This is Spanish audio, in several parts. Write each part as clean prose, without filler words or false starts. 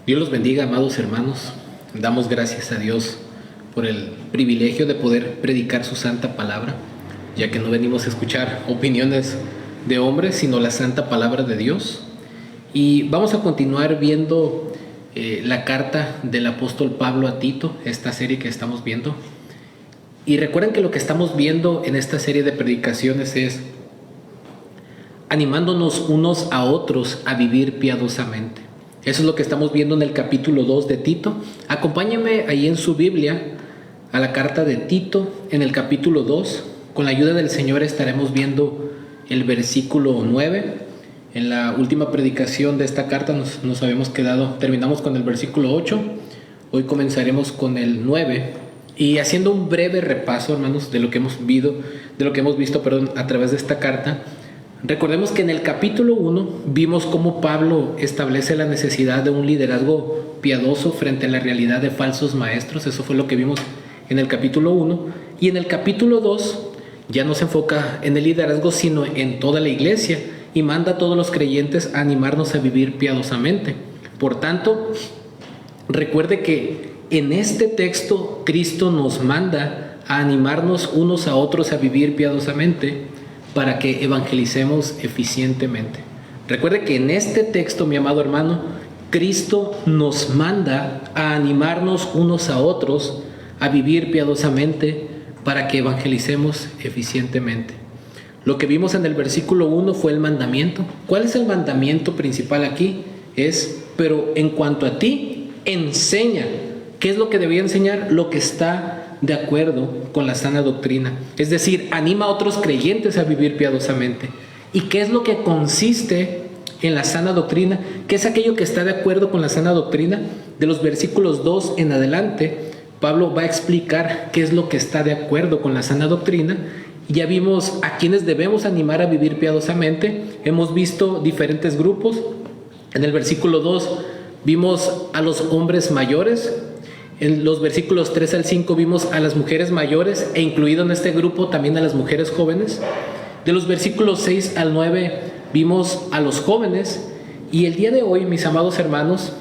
Dios los bendiga, amados hermanos. Damos gracias a Dios por el privilegio de poder predicar su santa palabra, ya que no venimos a escuchar opiniones de hombres, sino la santa palabra de Dios. Y vamos a continuar viendo la carta del apóstol Pablo a Tito, esta serie que estamos viendo. Y recuerden que lo que estamos viendo en esta serie de predicaciones es animándonos unos a otros a vivir piadosamente. Eso es lo que estamos viendo en el capítulo 2 de Tito. Acompáñenme ahí en su Biblia a la carta de Tito en el capítulo 2. Con la ayuda del Señor estaremos viendo el versículo 9. En la última predicación de esta carta nos habíamos quedado, terminamos con el versículo 8. Hoy comenzaremos con el 9. Y haciendo un breve repaso, hermanos, de lo que hemos visto a través de esta carta. Recordemos que en el capítulo 1 vimos cómo Pablo establece la necesidad de un liderazgo piadoso frente a la realidad de falsos maestros. Eso fue lo que vimos en el capítulo 1. Y en el capítulo 2 ya no se enfoca en el liderazgo, sino en toda la iglesia, y manda a todos los creyentes a animarnos a vivir piadosamente. Por tanto, recuerde que en este texto Cristo nos manda a animarnos unos a otros a vivir piadosamente, para que evangelicemos eficientemente. Recuerde que en este texto, mi amado hermano, Cristo nos manda a animarnos unos a otros a vivir piadosamente para que evangelicemos eficientemente. Lo que vimos en el versículo 1 fue el mandamiento. ¿Cuál es el mandamiento principal aquí? Pero en cuanto a ti, enseña. ¿Qué es lo que debía enseñar? Lo que está de acuerdo con la sana doctrina. Es decir, anima a otros creyentes a vivir piadosamente. ¿Y qué es lo que consiste en la sana doctrina? ¿Qué es aquello que está de acuerdo con la sana doctrina? De los versículos 2 en adelante, Pablo va a explicar qué es lo que está de acuerdo con la sana doctrina. Ya vimos a quienes debemos animar a vivir piadosamente. Hemos visto diferentes grupos. En el versículo 2 vimos a los hombres mayores. En los versículos 3 al 5 vimos a las mujeres mayores, e incluido en este grupo también a las mujeres jóvenes. De los versículos 6 al 9 vimos a los jóvenes, y el día de hoy, mis amados hermanos,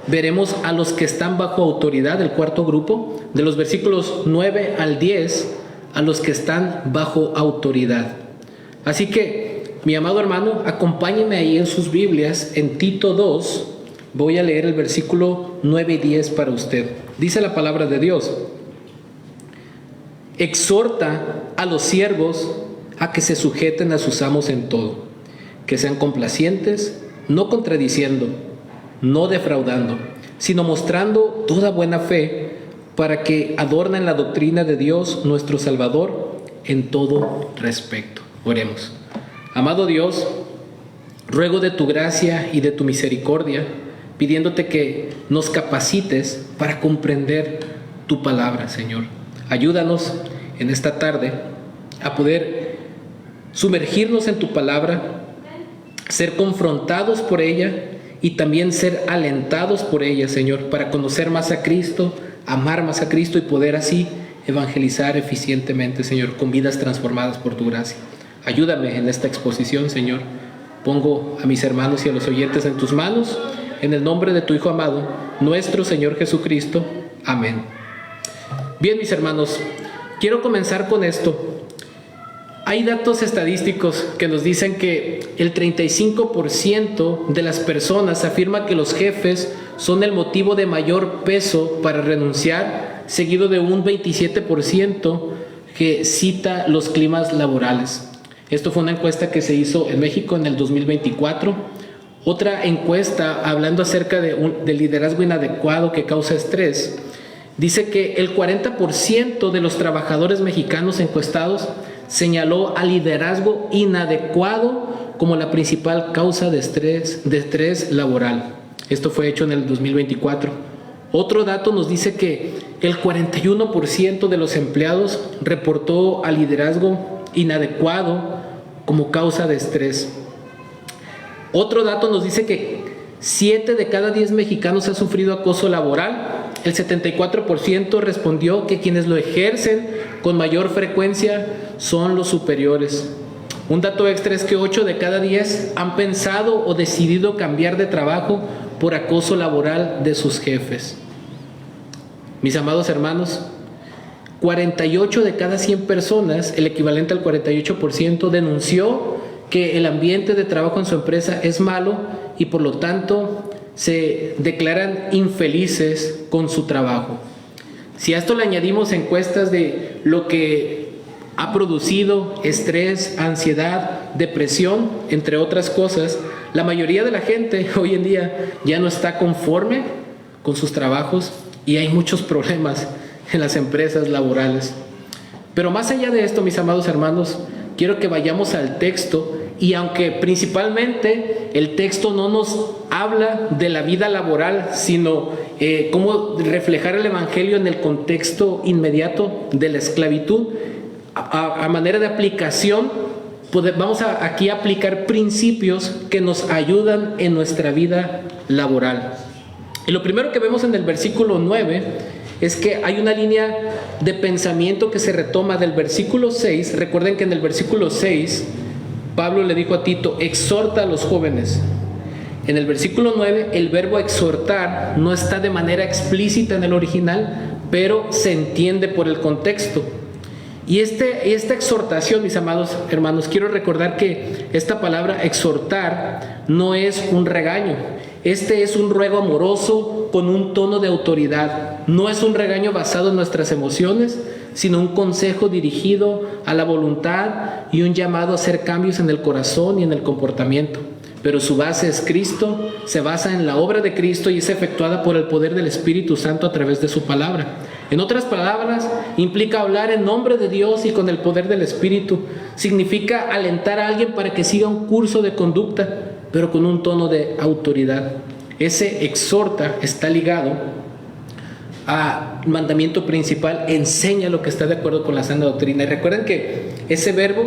veremos a los que están bajo autoridad, el cuarto grupo. De los versículos 9 al 10, a los que están bajo autoridad. Así que, mi amado hermano, acompáñenme ahí en sus Biblias, en Tito 2. Voy a leer el versículo 9 y 10 para usted. Dice la palabra de Dios: exhorta a los siervos a que se sujeten a sus amos en todo, que sean complacientes, no contradiciendo, no defraudando, sino mostrando toda buena fe, para que adornen la doctrina de Dios nuestro Salvador en todo respecto. Oremos. Amado Dios, ruego de tu gracia y de tu misericordia, pidiéndote que nos capacites para comprender tu palabra, Señor. Ayúdanos en esta tarde a poder sumergirnos en tu palabra, ser confrontados por ella y también ser alentados por ella, Señor, para conocer más a Cristo, amar más a Cristo y poder así evangelizar eficientemente, Señor, con vidas transformadas por tu gracia. Ayúdame en esta exposición, Señor. Pongo a mis hermanos y a los oyentes en tus manos, en el nombre de tu Hijo amado, nuestro Señor Jesucristo. Amén. Bien, mis hermanos, quiero comenzar con esto. Hay datos estadísticos que nos dicen que el 35% de las personas afirma que los jefes son el motivo de mayor peso para renunciar, seguido de un 27% que cita los climas laborales. Esto fue una encuesta que se hizo en México en el 2024. Otra encuesta, hablando acerca del liderazgo inadecuado que causa estrés, dice que el 40% de los trabajadores mexicanos encuestados señaló al liderazgo inadecuado como la principal causa de estrés laboral. Esto fue hecho en el 2024. Otro dato nos dice que el 41% de los empleados reportó al liderazgo inadecuado como causa de estrés. Otro dato nos dice que 7 de cada 10 mexicanos han sufrido acoso laboral. El 74% respondió que quienes lo ejercen con mayor frecuencia son los superiores. Un dato extra es que 8 de cada 10 han pensado o decidido cambiar de trabajo por acoso laboral de sus jefes. Mis amados hermanos, 48 de cada 100 personas, el equivalente al 48%, denunció que el ambiente de trabajo en su empresa es malo y por lo tanto se declaran infelices con su trabajo. Si a esto le añadimos encuestas de lo que ha producido estrés, ansiedad, depresión, entre otras cosas, la mayoría de la gente hoy en día ya no está conforme con sus trabajos y hay muchos problemas en las empresas laborales. Pero más allá de esto, mis amados hermanos, quiero que vayamos al texto, y aunque principalmente el texto no nos habla de la vida laboral, sino cómo reflejar el evangelio en el contexto inmediato de la esclavitud, a manera de aplicación, vamos aquí a aplicar principios que nos ayudan en nuestra vida laboral. Y lo primero que vemos en el versículo 9 es que hay una línea de pensamiento que se retoma del versículo 6. Recuerden que en el versículo 6 Pablo le dijo a Tito: exhorta a los jóvenes. En el versículo 9 el verbo exhortar no está de manera explícita en el original, pero se entiende por el contexto. Y esta exhortación, mis amados hermanos, quiero recordar que esta palabra exhortar no es un regaño. Este es un ruego amoroso con un tono de autoridad. No es un regaño basado en nuestras emociones, sino un consejo dirigido a la voluntad y un llamado a hacer cambios en el corazón y en el comportamiento. Pero su base es Cristo, se basa en la obra de Cristo y es efectuada por el poder del Espíritu Santo a través de su palabra. En otras palabras, implica hablar en nombre de Dios y con el poder del Espíritu. Significa alentar a alguien para que siga un curso de conducta, pero con un tono de autoridad. Ese exhorta está ligado al mandamiento principal: enseña lo que está de acuerdo con la sana doctrina. Y recuerden que ese verbo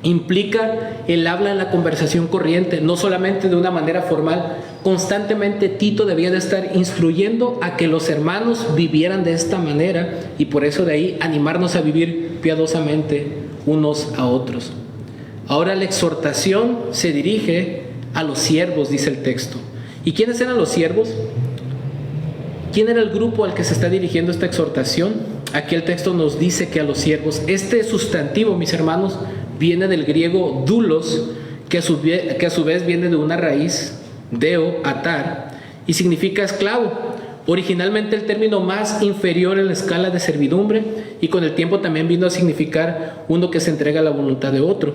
implica el habla en la conversación corriente, no solamente de una manera formal. Constantemente Tito debía de estar instruyendo a que los hermanos vivieran de esta manera, y por eso de ahí animarnos a vivir piadosamente unos a otros. Ahora la exhortación se dirige a los siervos, dice el texto. ¿Y quiénes eran los siervos? ¿Quién era el grupo al que se está dirigiendo esta exhortación? Aquí el texto nos dice que a los siervos. Este sustantivo, mis hermanos, viene del griego doulos, que a su vez viene de una raíz, deo, atar, y significa esclavo. Originalmente el término más inferior en la escala de servidumbre, y con el tiempo también vino a significar uno que se entrega a la voluntad de otro.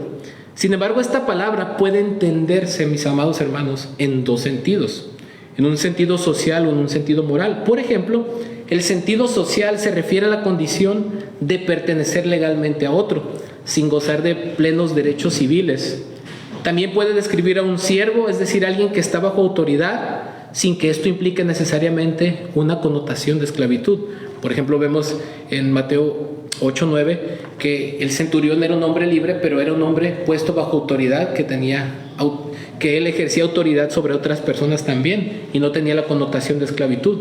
Sin embargo, esta palabra puede entenderse, mis amados hermanos, en dos sentidos: en un sentido social o en un sentido moral. Por ejemplo, el sentido social se refiere a la condición de pertenecer legalmente a otro, sin gozar de plenos derechos civiles. También puede describir a un siervo, es decir, alguien que está bajo autoridad, sin que esto implique necesariamente una connotación de esclavitud. Por ejemplo, vemos en Mateo 8:9 que el centurión era un hombre libre, pero era un hombre puesto bajo autoridad, que él ejercía autoridad sobre otras personas también, y no tenía la connotación de esclavitud.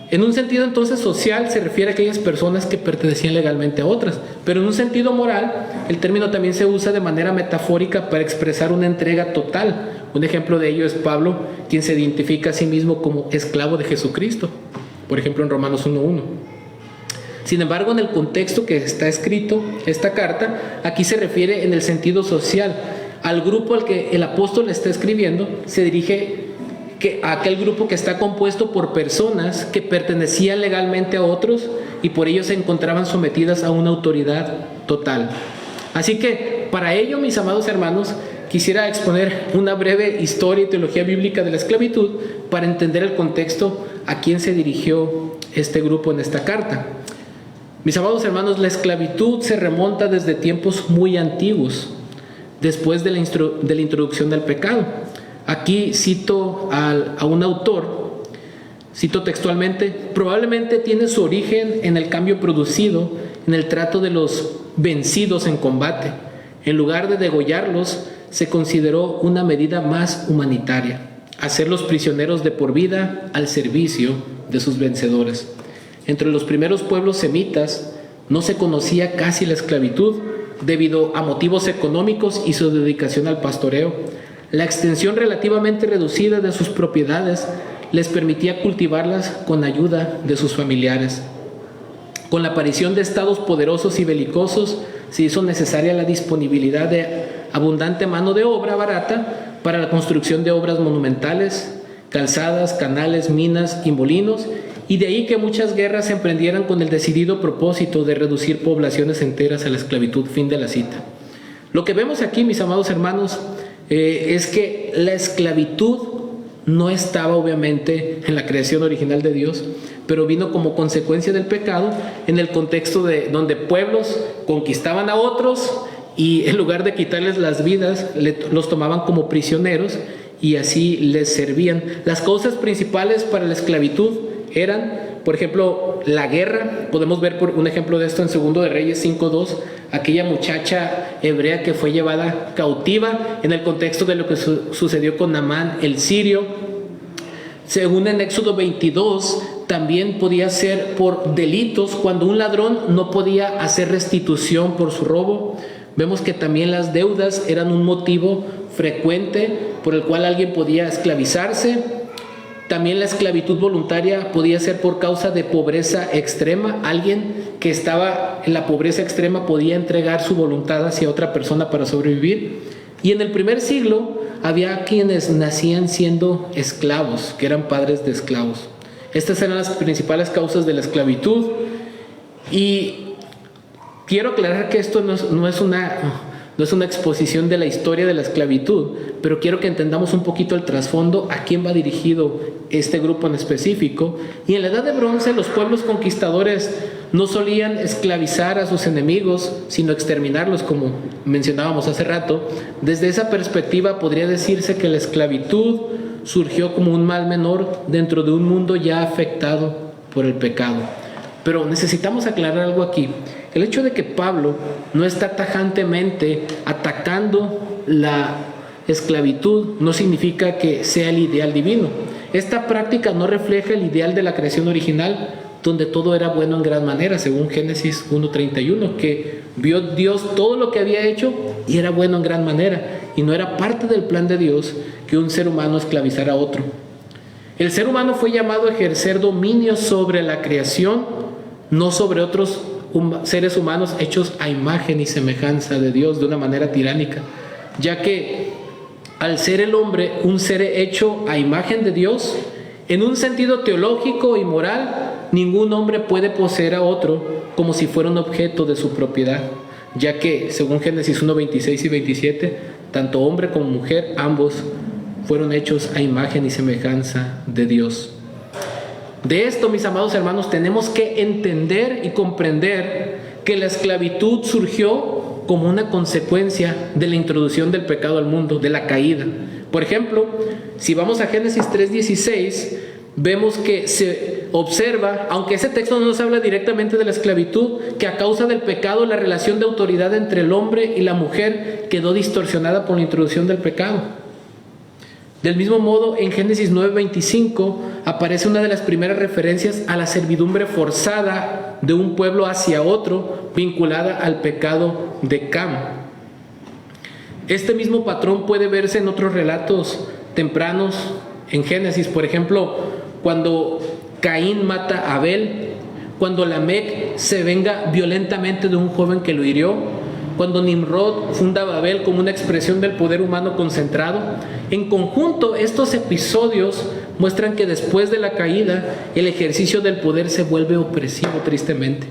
En un sentido entonces social se refiere a aquellas personas que pertenecían legalmente a otras, pero en un sentido moral el término también se usa de manera metafórica para expresar una entrega total. Un ejemplo de ello es Pablo, quien se identifica a sí mismo como esclavo de Jesucristo, por ejemplo en Romanos 1:1. Sin embargo, en el contexto que está escrito esta carta, aquí se refiere en el sentido social. Al grupo al que el apóstol está escribiendo se dirige a aquel grupo que está compuesto por personas que pertenecían legalmente a otros y por ello se encontraban sometidas a una autoridad total. Así que para ello, mis amados hermanos, quisiera exponer una breve historia y teología bíblica de la esclavitud para entender el contexto a quien se dirigió este grupo en esta carta. Mis amados hermanos, la esclavitud se remonta desde tiempos muy antiguos, después de la introducción del pecado. Aquí cito a un autor, cito textualmente: probablemente tiene su origen en el cambio producido en el trato de los vencidos en combate. En lugar de degollarlos, se consideró una medida más humanitaria: hacerlos prisioneros de por vida al servicio de sus vencedores. Entre los primeros pueblos semitas no se conocía casi la esclavitud debido a motivos económicos y su dedicación al pastoreo. La extensión relativamente reducida de sus propiedades les permitía cultivarlas con ayuda de sus familiares. Con la aparición de estados poderosos y belicosos, se hizo necesaria la disponibilidad de abundante mano de obra barata para la construcción de obras monumentales, calzadas, canales, minas y molinos, y de ahí que muchas guerras se emprendieran con el decidido propósito de reducir poblaciones enteras a la esclavitud. Fin de la cita. Lo que vemos aquí, mis amados hermanos, es que la esclavitud no estaba obviamente en la creación original de Dios, pero vino como consecuencia del pecado en el contexto de donde pueblos conquistaban a otros y en lugar de quitarles las vidas, los tomaban como prisioneros y así les servían. Las causas principales para la esclavitud eran, por ejemplo, la guerra. Podemos ver por un ejemplo de esto en 2 de Reyes 5:2, aquella muchacha hebrea que fue llevada cautiva en el contexto de lo que sucedió con Naamán el sirio. Según en Éxodo 22, también podía ser por delitos cuando un ladrón no podía hacer restitución por su robo. Vemos que también las deudas eran un motivo frecuente por el cual alguien podía esclavizarse. También la esclavitud voluntaria podía ser por causa de pobreza extrema. Alguien que estaba en la pobreza extrema podía entregar su voluntad hacia otra persona para sobrevivir. Y en el primer siglo había quienes nacían siendo esclavos, que eran padres de esclavos. Estas eran las principales causas de la esclavitud. Y quiero aclarar que esto no es una exposición de la historia de la esclavitud, pero quiero que entendamos un poquito el trasfondo, a quién va dirigido este grupo en específico. Y en la Edad de Bronce los pueblos conquistadores no solían esclavizar a sus enemigos, sino exterminarlos, como mencionábamos hace rato. Desde esa perspectiva podría decirse que la esclavitud surgió como un mal menor dentro de un mundo ya afectado por el pecado. Pero necesitamos aclarar algo aquí. El hecho de que Pablo no está tajantemente atacando la esclavitud no significa que sea el ideal divino. Esta práctica no refleja el ideal de la creación original, donde todo era bueno en gran manera, según Génesis 1:31, que vio Dios todo lo que había hecho y era bueno en gran manera, y no era parte del plan de Dios que un ser humano esclavizara a otro. El ser humano fue llamado a ejercer dominio sobre la creación, no sobre otros seres humanos hechos a imagen y semejanza de Dios de una manera tiránica, ya que al ser el hombre un ser hecho a imagen de Dios, en un sentido teológico y moral, ningún hombre puede poseer a otro como si fuera un objeto de su propiedad, ya que según Génesis 1:26 y 27, tanto hombre como mujer, ambos fueron hechos a imagen y semejanza de Dios. De esto, mis amados hermanos, tenemos que entender y comprender que la esclavitud surgió como una consecuencia de la introducción del pecado al mundo, de la caída. Por ejemplo, si vamos a Génesis 3:16, vemos que se observa, aunque ese texto no nos habla directamente de la esclavitud, que a causa del pecado la relación de autoridad entre el hombre y la mujer quedó distorsionada por la introducción del pecado. Del mismo modo, en Génesis 9:25 aparece una de las primeras referencias a la servidumbre forzada de un pueblo hacia otro, vinculada al pecado de Cam. Este mismo patrón puede verse en otros relatos tempranos en Génesis. Por ejemplo, cuando Caín mata a Abel, cuando Lamec se venga violentamente de un joven que lo hirió, cuando Nimrod funda Babel como una expresión del poder humano concentrado. En conjunto, estos episodios muestran que después de la caída, el ejercicio del poder se vuelve opresivo, tristemente.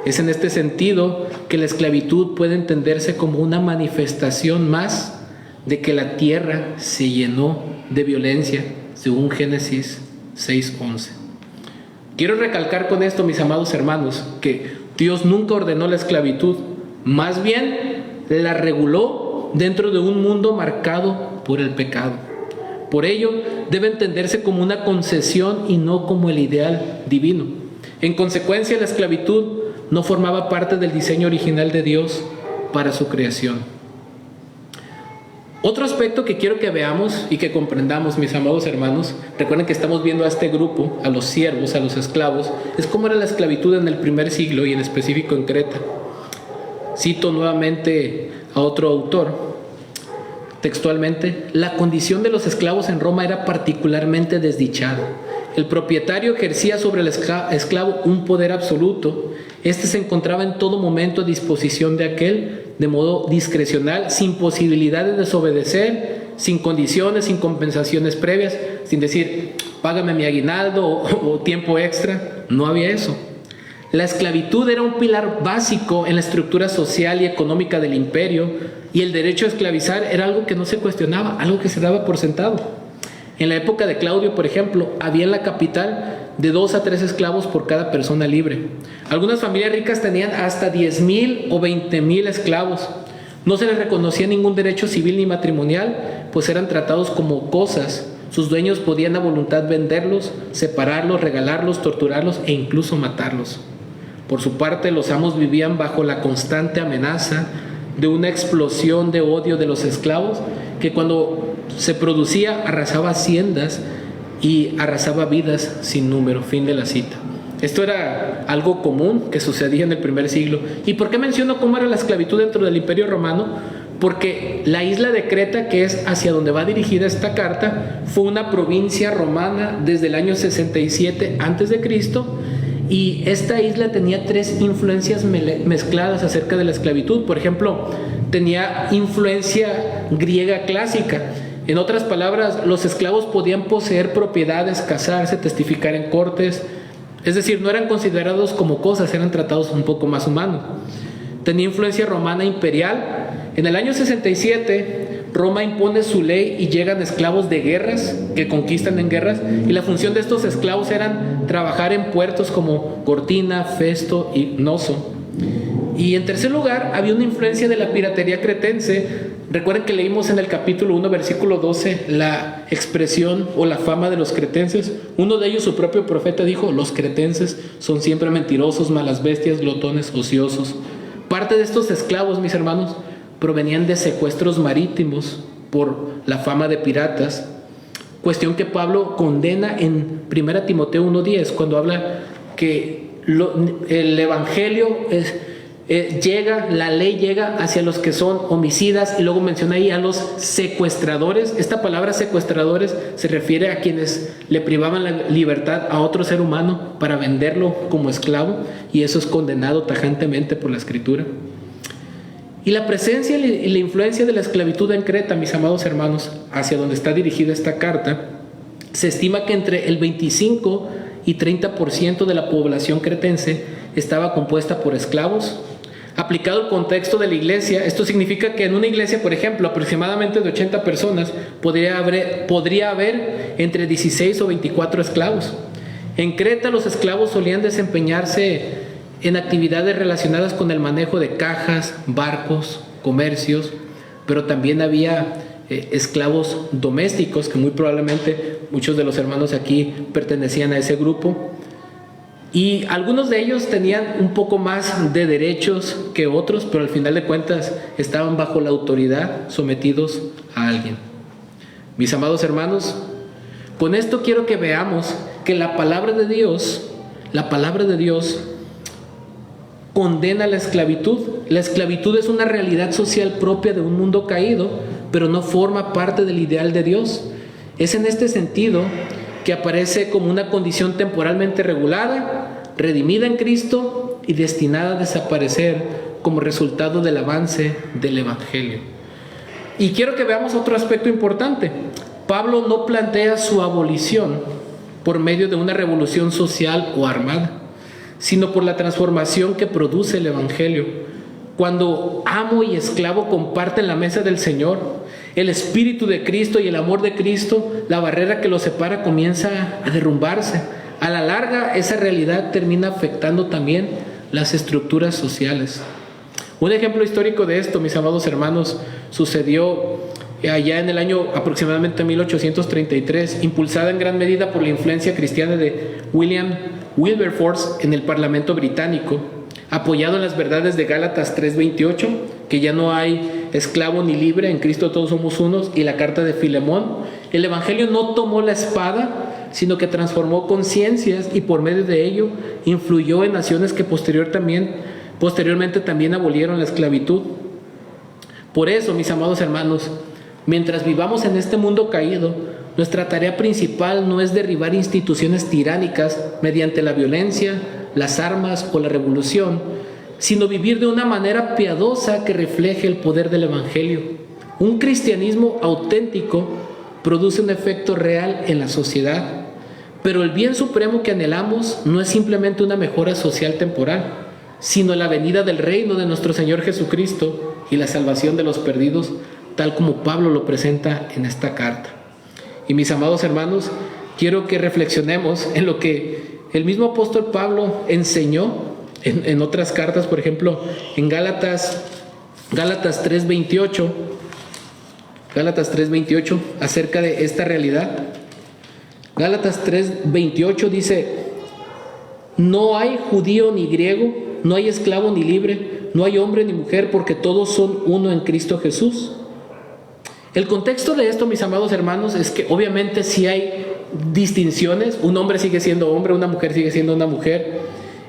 Es en este sentido que la esclavitud puede entenderse como una manifestación más de que la tierra se llenó de violencia, según Génesis 6:11. Quiero recalcar con esto, mis amados hermanos, que Dios nunca ordenó la esclavitud, más bien la reguló dentro de un mundo marcado por el pecado. Por ello, debe entenderse como una concesión y no como el ideal divino. En consecuencia, la esclavitud no formaba parte del diseño original de Dios para su creación. Otro aspecto que quiero que veamos y que comprendamos, mis amados hermanos, recuerden que estamos viendo a este grupo, a los siervos, a los esclavos, es cómo era la esclavitud en el primer siglo y en específico en Creta. Cito nuevamente a otro autor. textualmente, la condición de los esclavos en Roma era particularmente desdichada. El propietario ejercía sobre el esclavo un poder absoluto. Este se encontraba en todo momento a disposición de aquel, de modo discrecional, sin posibilidad de desobedecer, sin condiciones, sin compensaciones previas, sin decir, págame mi aguinaldo o tiempo extra. No había eso. La esclavitud era un pilar básico en la estructura social y económica del imperio, y el derecho a esclavizar era algo que no se cuestionaba, algo que se daba por sentado. En la época de Claudio, por ejemplo, había en la capital de 2 a 3 esclavos por cada persona libre. Algunas familias ricas tenían hasta 10,000 o 20,000 esclavos. No se les reconocía ningún derecho civil ni matrimonial, pues eran tratados como cosas. Sus dueños podían a voluntad venderlos, separarlos, regalarlos, torturarlos e incluso matarlos. Por su parte, los amos vivían bajo la constante amenaza de una explosión de odio de los esclavos que cuando se producía arrasaba haciendas y arrasaba vidas sin número. Fin de la cita. Esto era algo común que sucedía en el primer siglo. ¿Y por qué menciono cómo era la esclavitud dentro del Imperio Romano? Porque la isla de Creta, que es hacia donde va dirigida esta carta, fue una provincia romana desde el año 67 a.C., y esta isla tenía 3 influencias mezcladas acerca de la esclavitud. Por ejemplo, tenía influencia griega clásica. En otras palabras, los esclavos podían poseer propiedades, casarse, testificar en cortes. Es decir, no eran considerados como cosas, eran tratados un poco más humanos. Tenía influencia romana imperial. En el año 67, Roma impone su ley y llegan esclavos de guerras que conquistan en guerras, y la función de estos esclavos eran trabajar en puertos como Cortina, Festo y Noso. Y en tercer lugar, había una influencia de la piratería cretense. Recuerden que leímos en el capítulo 1, versículo 12, la expresión o la fama de los cretenses. Uno de ellos, su propio profeta, dijo: los cretenses son siempre mentirosos, malas bestias, glotones, ociosos. Parte de estos esclavos, mis hermanos, provenían de secuestros marítimos por la fama de piratas, cuestión que Pablo condena en 1 Timoteo 1:10, cuando habla que el evangelio llega, la ley llega hacia los que son homicidas, y luego menciona ahí a los secuestradores. Esta palabra secuestradores se refiere a quienes le privaban la libertad a otro ser humano para venderlo como esclavo, y eso es condenado tajantemente por la Escritura. Y la presencia y la influencia de la esclavitud en Creta, mis amados hermanos, hacia donde está dirigida esta carta, se estima que entre el 25 y 30% de la población cretense estaba compuesta por esclavos. Aplicado al contexto de la iglesia, esto significa que en una iglesia, por ejemplo, aproximadamente de 80 personas, podría haber entre 16 o 24 esclavos. En Creta, los esclavos solían desempeñarse en actividades relacionadas con el manejo de cajas, barcos, comercios, pero también había esclavos domésticos, que muy probablemente muchos de los hermanos aquí pertenecían a ese grupo, y algunos de ellos tenían un poco más de derechos que otros, pero al final de cuentas estaban bajo la autoridad, sometidos a alguien. Mis amados hermanos, con esto quiero que veamos que la palabra de Dios condena la esclavitud. La esclavitud es una realidad social propia de un mundo caído, pero no forma parte del ideal de Dios. Es en este sentido que aparece como una condición temporalmente regulada, redimida en Cristo y destinada a desaparecer como resultado del avance del Evangelio. Y quiero que veamos otro aspecto importante. Pablo no plantea su abolición por medio de una revolución social o armada, sino por la transformación que produce el Evangelio. Cuando amo y esclavo comparten la mesa del Señor, el Espíritu de Cristo y el amor de Cristo, la barrera que los separa comienza a derrumbarse. A la larga, esa realidad termina afectando también las estructuras sociales. Un ejemplo histórico de esto, mis amados hermanos, sucedió allá en el año aproximadamente 1833, impulsada en gran medida por la influencia cristiana de William Wilberforce en el Parlamento británico, apoyado en las verdades de Gálatas 3:28, que ya no hay esclavo ni libre, en Cristo todos somos unos, y la carta de Filemón. El Evangelio no tomó la espada, sino que transformó conciencias, y por medio de ello influyó en naciones que posteriormente también abolieron la esclavitud. Por eso, mis amados hermanos, Mientras vivamos en este mundo caído, nuestra tarea principal no es derribar instituciones tiránicas mediante la violencia, las armas o la revolución, sino vivir de una manera piadosa que refleje el poder del Evangelio. Un cristianismo auténtico produce un efecto real en la sociedad, pero el bien supremo que anhelamos no es simplemente una mejora social temporal, sino la venida del reino de nuestro Señor Jesucristo y la salvación de los perdidos, tal como Pablo lo presenta en esta carta. Y mis amados hermanos, quiero que reflexionemos en lo que el mismo apóstol Pablo enseñó en otras cartas, por ejemplo, en Gálatas 3:28, acerca de esta realidad. Gálatas 3:28 dice: no hay judío ni griego, no hay esclavo ni libre, no hay hombre ni mujer, porque todos son uno en Cristo Jesús. El contexto de esto, mis amados hermanos, es que obviamente sí hay distinciones. Un hombre sigue siendo hombre, una mujer sigue siendo una mujer.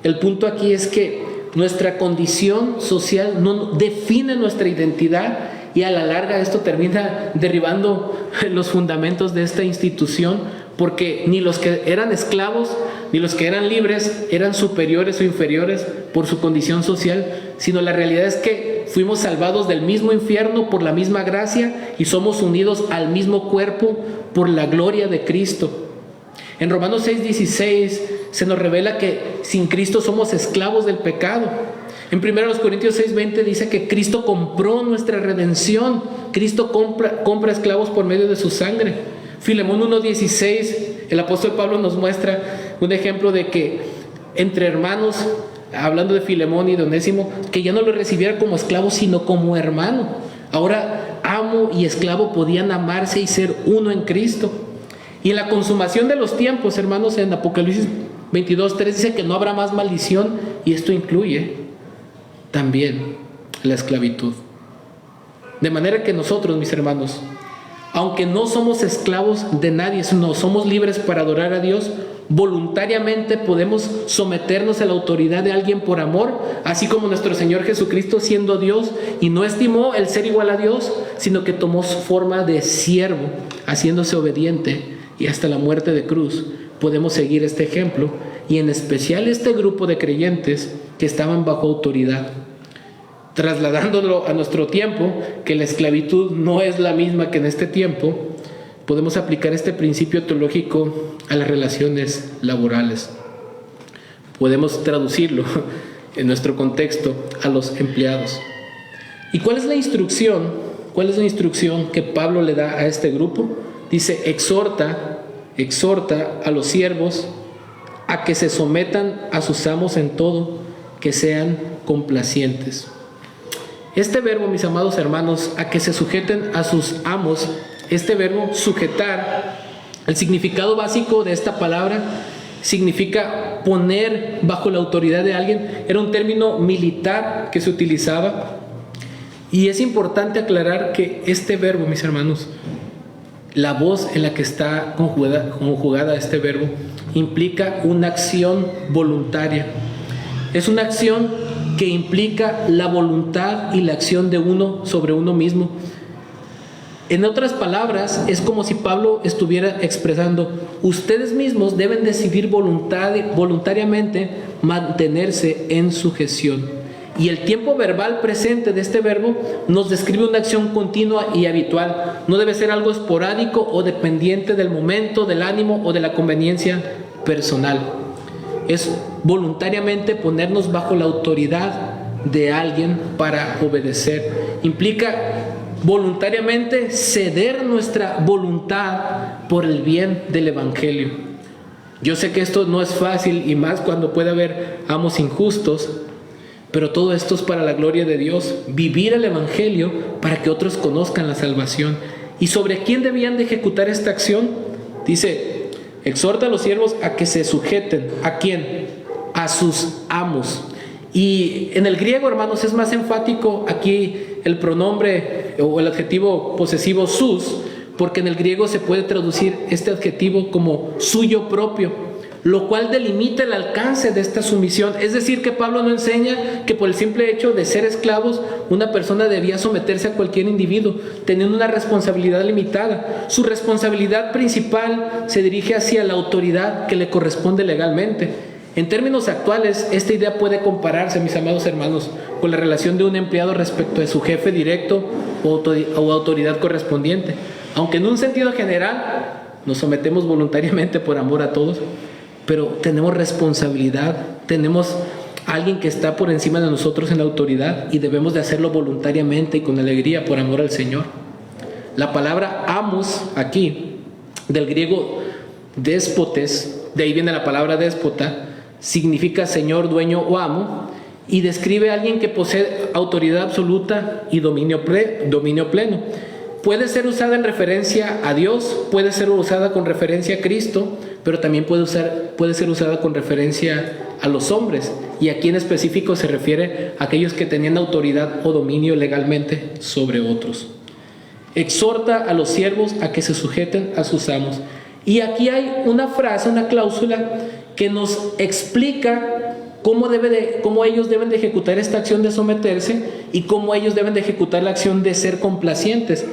El punto aquí es que nuestra condición social no define nuestra identidad, y a la larga esto termina derribando los fundamentos de esta institución, porque ni los que eran esclavos ni los que eran libres eran superiores o inferiores por su condición social, sino la realidad es que fuimos salvados del mismo infierno por la misma gracia y somos unidos al mismo cuerpo por la gloria de Cristo. En Romanos 6:16 se nos revela que sin Cristo somos esclavos del pecado. En 1 Corintios 6:20 dice que Cristo compró nuestra redención. Cristo compra esclavos por medio de su sangre. Filemón 1:16, el apóstol Pablo nos muestra un ejemplo de que entre hermanos, hablando de Filemón y de Onésimo, que ya no lo recibiera como esclavo, sino como hermano. Ahora amo y esclavo podían amarse y ser uno en Cristo. Y en la consumación de los tiempos, hermanos, en Apocalipsis 22:3 dice que no habrá más maldición, y esto incluye también la esclavitud. De manera que nosotros, mis hermanos, aunque no somos esclavos de nadie, sino somos libres para adorar a Dios, voluntariamente podemos someternos a la autoridad de alguien por amor, así como nuestro Señor Jesucristo, siendo Dios y no estimó el ser igual a Dios, sino que tomó forma de siervo, haciéndose obediente y hasta la muerte de cruz. Podemos seguir este ejemplo, y en especial este grupo de creyentes que estaban bajo autoridad. Trasladándolo a nuestro tiempo, que la esclavitud no es la misma que en este tiempo, podemos aplicar este principio teológico a las relaciones laborales. Podemos traducirlo en nuestro contexto a los empleados. ¿Y cuál es la instrucción? ¿Cuál es la instrucción que Pablo le da a este grupo? Dice: exhorta a los siervos a que se sometan a sus amos en todo, que sean complacientes. Este verbo, mis amados hermanos, a que se sujeten a sus amos, este verbo sujetar, el significado básico de esta palabra significa poner bajo la autoridad de alguien. Era un término militar que se utilizaba, y es importante aclarar que este verbo, mis hermanos, la voz en la que está conjugada este verbo, implica una acción voluntaria. Es una acción que implica la voluntad y la acción de uno sobre uno mismo. En otras palabras, es como si Pablo estuviera expresando: ustedes mismos deben decidir voluntariamente mantenerse en sujeción. Y el tiempo verbal presente de este verbo nos describe una acción continua y habitual. No debe ser algo esporádico o dependiente del momento, del ánimo o de la conveniencia personal. Es voluntariamente ponernos bajo la autoridad de alguien para obedecer. Implica voluntariamente ceder nuestra voluntad por el bien del Evangelio. Yo sé que esto no es fácil, y más cuando puede haber amos injustos, pero todo esto es para la gloria de Dios. Vivir el Evangelio para que otros conozcan la salvación. ¿Y sobre quién debían de ejecutar esta acción? Dice: exhorta a los siervos a que se sujeten. ¿A quién? A sus amos. Y en el griego, hermanos, es más enfático aquí el pronombre o el adjetivo posesivo sus, porque en el griego se puede traducir este adjetivo como suyo propio. lo cual delimita el alcance de esta sumisión. Es decir, que Pablo no enseña que por el simple hecho de ser esclavos, una persona debía someterse a cualquier individuo, teniendo una responsabilidad limitada. Su responsabilidad principal se dirige hacia la autoridad que le corresponde legalmente. En términos actuales, esta idea puede compararse, mis amados hermanos, con la relación de un empleado respecto de su jefe directo o autoridad correspondiente. Aunque en un sentido general nos sometemos voluntariamente por amor a todos, pero tenemos responsabilidad, tenemos alguien que está por encima de nosotros en la autoridad y debemos de hacerlo voluntariamente y con alegría por amor al Señor. La palabra amos aquí, del griego déspotes, de ahí viene la palabra déspota, significa señor, dueño o amo, y describe a alguien que posee autoridad absoluta y dominio pleno. Puede ser usada en referencia a Dios, puede ser usada con referencia a Cristo, pero también puede ser usada con referencia a los hombres. Y aquí en específico se refiere a aquellos que tenían autoridad o dominio legalmente sobre otros. Exhorta a los siervos a que se sujeten a sus amos. Y aquí hay una frase, una cláusula que nos explica cómo ellos deben de ejecutar esta acción de someterse y cómo ellos deben de ejecutar la acción de ser complacientes.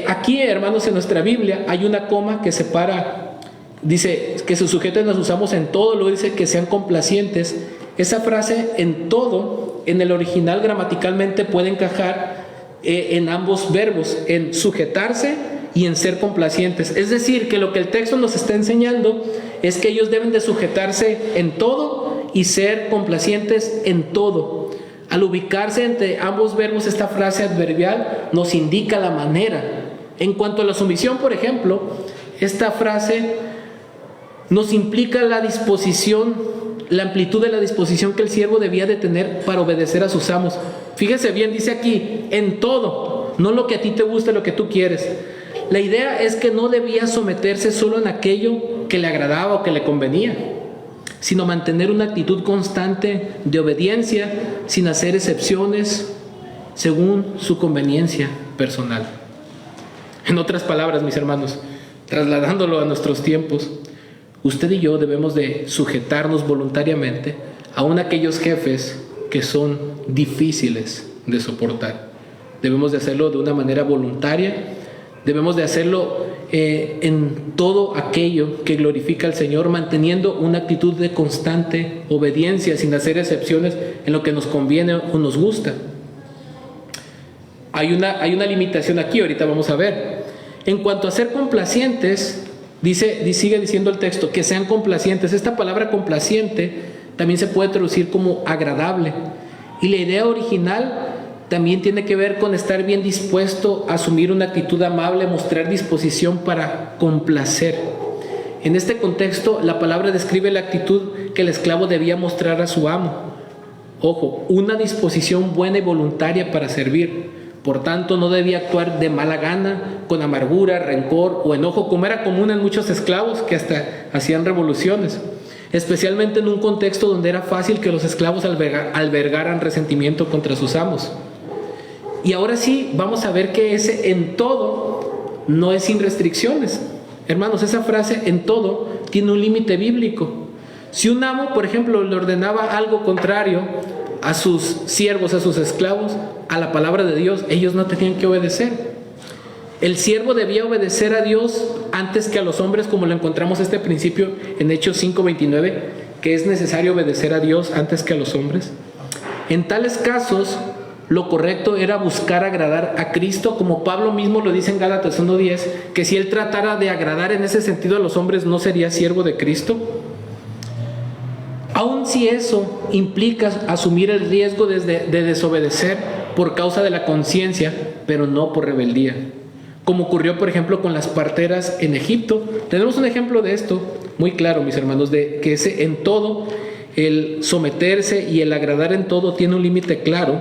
Aquí, hermanos, en nuestra Biblia hay una coma que separa, dice que se sujeten a sus amos en todo, luego dice que sean complacientes. Esa frase en todo, en el original gramaticalmente puede encajar en ambos verbos, en sujetarse y en ser complacientes. Es decir, que lo que el texto nos está enseñando es que ellos deben de sujetarse en todo y ser complacientes en todo. Al ubicarse entre ambos verbos, esta frase adverbial nos indica la manera. En cuanto a la sumisión, por ejemplo, esta frase nos implica la disposición, la amplitud de la disposición que el siervo debía de tener para obedecer a sus amos. Fíjese bien, dice aquí, en todo, no lo que a ti te gusta, lo que tú quieres. La idea es que no debía someterse solo en aquello que le agradaba o que le convenía, sino mantener una actitud constante de obediencia sin hacer excepciones según su conveniencia personal. En otras palabras, mis hermanos, trasladándolo a nuestros tiempos, usted y yo debemos de sujetarnos voluntariamente aun a aquellos jefes que son difíciles de soportar. Debemos de hacerlo de una manera voluntaria. Debemos de hacerlo en todo aquello que glorifica al Señor, manteniendo una actitud de constante obediencia, sin hacer excepciones en lo que nos conviene o nos gusta. Hay una limitación aquí, ahorita vamos a ver. En cuanto a ser complacientes, sigue diciendo el texto, que sean complacientes. Esta palabra complaciente también se puede traducir como agradable. Y la idea original también tiene que ver con estar bien dispuesto a asumir una actitud amable, mostrar disposición para complacer. En este contexto, la palabra describe la actitud que el esclavo debía mostrar a su amo. Ojo, una disposición buena y voluntaria para servir. Por tanto, no debía actuar de mala gana, con amargura, rencor o enojo, como era común en muchos esclavos que hasta hacían revoluciones. Especialmente en un contexto donde era fácil que los esclavos albergaran resentimiento contra sus amos. Y ahora sí, vamos a ver que ese en todo no es sin restricciones. Hermanos, esa frase en todo tiene un límite bíblico. Si un amo, por ejemplo, le ordenaba algo contrario a sus siervos, a sus esclavos, a la palabra de Dios, ellos no tenían que obedecer. El siervo debía obedecer a Dios antes que a los hombres, como lo encontramos este principio en Hechos 5:29, que es necesario obedecer a Dios antes que a los hombres. En tales casos, lo correcto era buscar agradar a Cristo, como Pablo mismo lo dice en Gálatas 1:10, que si él tratara de agradar en ese sentido a los hombres, ¿no sería siervo de Cristo? Aun si eso implica asumir el riesgo de desobedecer por causa de la conciencia, pero no por rebeldía. Como ocurrió, por ejemplo, con las parteras en Egipto. Tenemos un ejemplo de esto muy claro, mis hermanos, de que ese en todo, el someterse y el agradar en todo tiene un límite claro.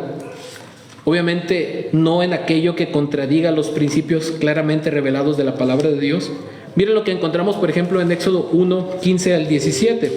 Obviamente no en aquello que contradiga los principios claramente revelados de la palabra de Dios. Miren lo que encontramos, por ejemplo, en Éxodo 1:15 al 17.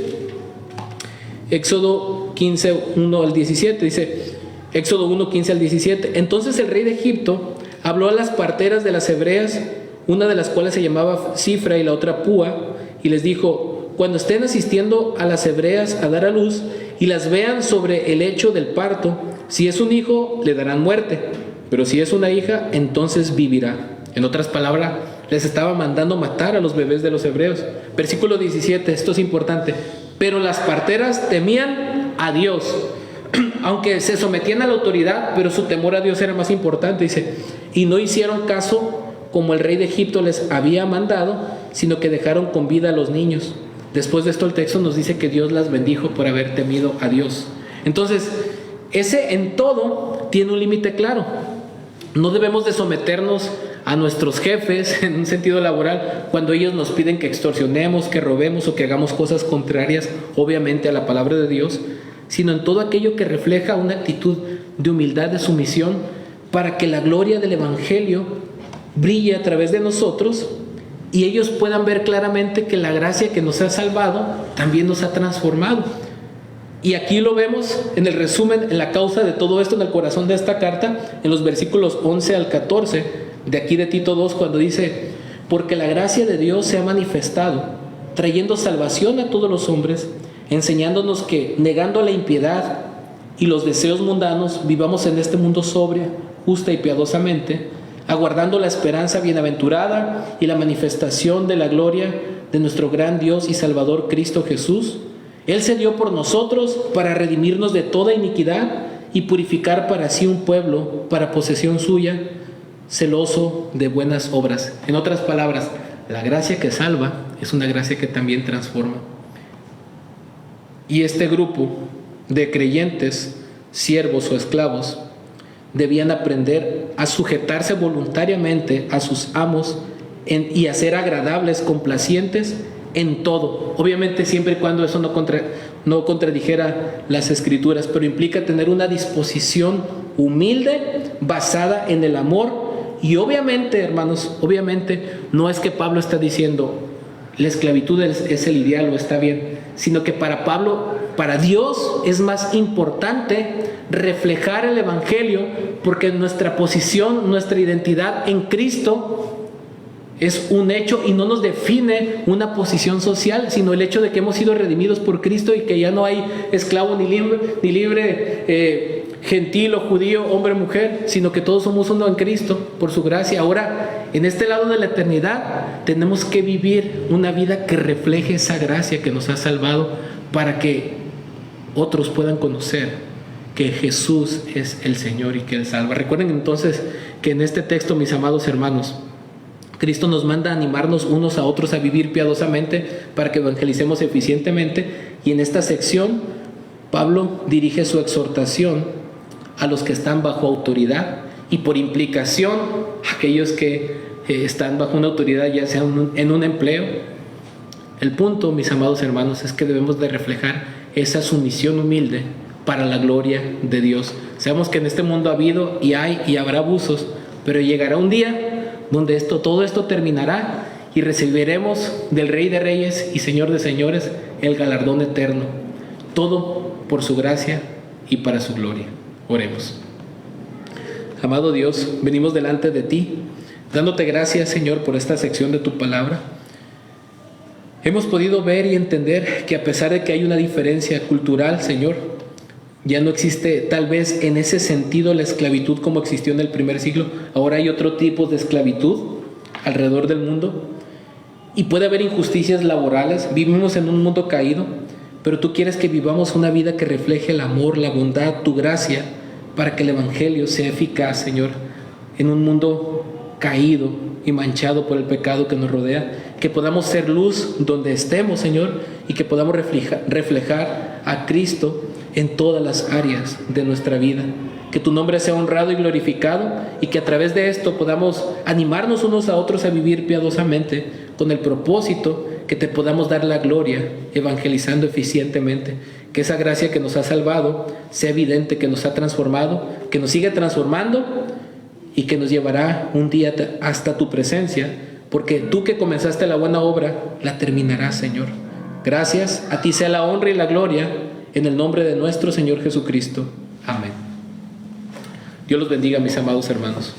Éxodo 15:1 al 17 dice, Éxodo 1:15 al 17. Entonces el rey de Egipto habló a las parteras de las hebreas, una de las cuales se llamaba Cifra y la otra Púa, y les dijo: cuando estén asistiendo a las hebreas a dar a luz y las vean sobre el hecho del parto, si es un hijo, le darán muerte, pero si es una hija, entonces vivirá. En otras palabras, les estaba mandando matar a los bebés de los hebreos. Versículo 17, esto es importante. Pero las parteras temían a Dios, aunque se sometían a la autoridad, pero su temor a Dios era más importante, dice, y no hicieron caso como el rey de Egipto les había mandado, sino que dejaron con vida a los niños. Después de esto el texto nos dice que Dios las bendijo por haber temido a Dios. Entonces, ese en todo tiene un límite claro. No debemos de someternos a nuestros jefes en un sentido laboral cuando ellos nos piden que extorsionemos, que robemos o que hagamos cosas contrarias, obviamente, a la palabra de Dios, sino en todo aquello que refleja una actitud de humildad, de sumisión, para que la gloria del Evangelio brille a través de nosotros y ellos puedan ver claramente que la gracia que nos ha salvado también nos ha transformado. Y aquí lo vemos en el resumen, en la causa de todo esto, en el corazón de esta carta, en los versículos 11 al 14, de aquí de Tito 2, cuando dice: porque la gracia de Dios se ha manifestado, trayendo salvación a todos los hombres, enseñándonos que, negando la impiedad y los deseos mundanos, vivamos en este mundo sobria, justa y piadosamente, aguardando la esperanza bienaventurada y la manifestación de la gloria de nuestro gran Dios y Salvador Cristo Jesús. Él se dio por nosotros para redimirnos de toda iniquidad y purificar para sí un pueblo, para posesión suya, celoso de buenas obras. En otras palabras, la gracia que salva es una gracia que también transforma. Y este grupo de creyentes, siervos o esclavos, debían aprender a sujetarse voluntariamente a sus amos y a ser agradables, complacientes en todo. Obviamente siempre y cuando eso no contradijera las Escrituras, pero implica tener una disposición humilde basada en el amor. Y obviamente, hermanos, obviamente no es que Pablo está diciendo la esclavitud es el ideal o está bien, sino que para Pablo, para Dios es más importante reflejar el Evangelio, porque nuestra posición, nuestra identidad en Cristo es un hecho y no nos define una posición social, sino el hecho de que hemos sido redimidos por Cristo y que ya no hay esclavo ni libre, gentil o judío, hombre o mujer, sino que todos somos uno en Cristo por su gracia. Ahora, en este lado de la eternidad, tenemos que vivir una vida que refleje esa gracia que nos ha salvado para que otros puedan conocer que Jesús es el Señor y que Él salva. Recuerden entonces que en este texto, mis amados hermanos, Cristo nos manda a animarnos unos a otros a vivir piadosamente para que evangelicemos eficientemente, y en esta sección Pablo dirige su exhortación a los que están bajo autoridad y por implicación a aquellos que están bajo una autoridad, ya sea en un empleo. El punto, mis amados hermanos, es que debemos de reflejar esa sumisión humilde para la gloria de Dios. Sabemos que en este mundo ha habido y hay y habrá abusos, pero llegará un día donde todo esto terminará y recibiremos del Rey de Reyes y Señor de Señores el galardón eterno. Todo por su gracia y para su gloria. Oremos. Amado Dios, venimos delante de ti, dándote gracias, Señor, por esta sección de tu palabra. Hemos podido ver y entender que a pesar de que hay una diferencia cultural, Señor, ya no existe tal vez en ese sentido la esclavitud como existió en el primer siglo. Ahora hay otro tipo de esclavitud alrededor del mundo y puede haber injusticias laborales. Vivimos en un mundo caído, pero tú quieres que vivamos una vida que refleje el amor, la bondad, tu gracia, para que el Evangelio sea eficaz, Señor, en un mundo caído y manchado por el pecado que nos rodea. Que podamos ser luz donde estemos, Señor, y que podamos reflejar a Cristo en todas las áreas de nuestra vida. Que tu nombre sea honrado y glorificado, y que a través de esto podamos animarnos unos a otros a vivir piadosamente, con el propósito que te podamos dar la gloria, evangelizando eficientemente. Que esa gracia que nos ha salvado sea evidente, que nos ha transformado, que nos siga transformando y que nos llevará un día hasta tu presencia, porque tú que comenzaste la buena obra la terminarás, Señor. Gracias, a ti sea la honra y la gloria, en el nombre de nuestro Señor Jesucristo. Amén. Dios los bendiga, mis amados hermanos.